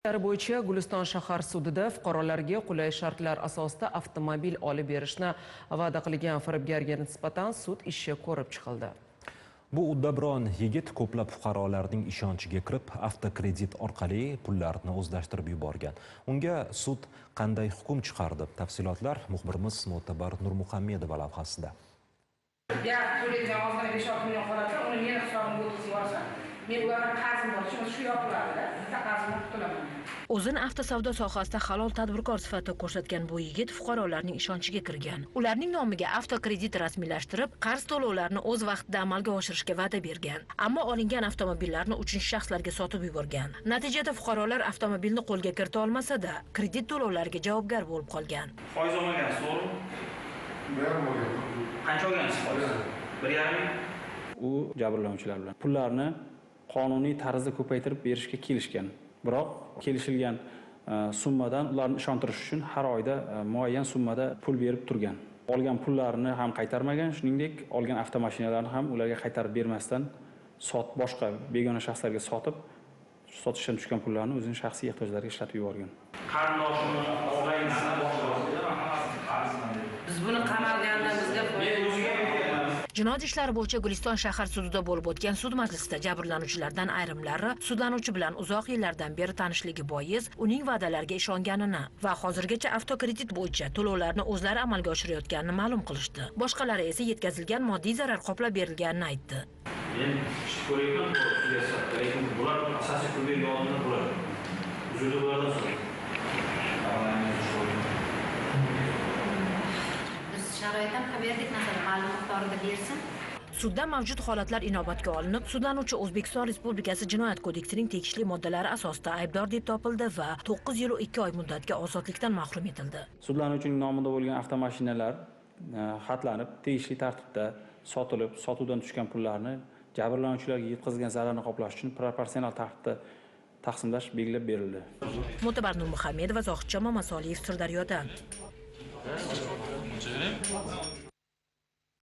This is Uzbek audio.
Bo'yicha Guliston shahar sudida fuqarolarga qulay shartlar asosida avtomobil olib berishni va'da qilgan firibgarga nisbatan sud ishi ko'rib chiqildi. Bu uddaburon yigit ko'plab fuqarolarning ishonchiga kirib, avtokredit orqali pullarni o'zlashtirib yuborgan. Unga sud qanday hukm chiqardi? Tafsilotlar muxbirimiz Mo'tabar Nurmuhammedova lavhasida. O'zini avtosavdo sohasida halol tadbirkor sifatida ko'rsatgan bu yigit fuqarolarning ishonchiga kirgan. Ularning nomiga avtokredit rasmiylashtirib, qarz to'lovlarini o'z vaqtida amalga oshirishga va'da bergan. Ammo olingan avtomobillarni uchinchi shaxslarga sotib yuborgan. Natijada fuqarolar avtomobilni qo'lga kirita olmasa-da, kredit to'lovlariga javobgar bo'lib qolgan. Foiz olmagansiz, to'g'rimi? Qancha olgansiz foiz? 1,5. U jabrlanuvchilar bilan pullarni qonuniy tarzda ko'paytirib berishga kelishgan. Biroq kelishilgan summadan ularni ishontirish uchun har oyda muayyan summada pul berib turgan. Olgan pullarini ham qaytarmagan, shuningdek, olgan avtomashinalarni ham ularga qaytarib bermasdan boshqa begona shaxslarga sotishdan tushgan pullarni o'zining shaxsiy ehtiyojlariga ishlatib yuborgan. Qarindoshimni og'aynisini biz buni qamalganda bizga Jinoyat ishlari bo'yicha Guliston shahar sudida bo'lib o'tgan sud majlisida jabrlanuvchilardan ayrimlari sudlanuvchi bilan uzoq yillardan beri tanishligi bois uning va'dalariga ishonganini va hozirgacha avtokredit bo'yicha to'lovlarni o'zlari amalga oshirayotganini ma'lum qilishdi. Boshqalari esa yetkazilgan moddiy zarar qoplab berilganini aytdi. Men ish ko'rayman, lekin bular asosiy pul berganini bular. Uzrli bulardan so'rayman. Sharoitdan xabarlik masalan ma'lum miqdorda bersin. Sudda mavjud holatlar inobatga olinib, sudlanuvchi O'zbekiston Respublikasi Jinoyat kodeksining tegishli moddalari asosida aybdor deb topildi va 9 yil 2 oy muddatga ozodlikdan mahrum etildi. Sudlanuvchining nomida bo'lgan avtomashinalar xatlanib, tegishli tartibda sotilib, sotuvdan tushgan pullarni jabrlanuvchilarga yetkazilgan zararni qoplash uchun proporsional tartibda taqsimlash belgilab berildi. Mo'tabar Nurmuhammedova, Zohidjon Mamasoliyev, Sirdaryodan.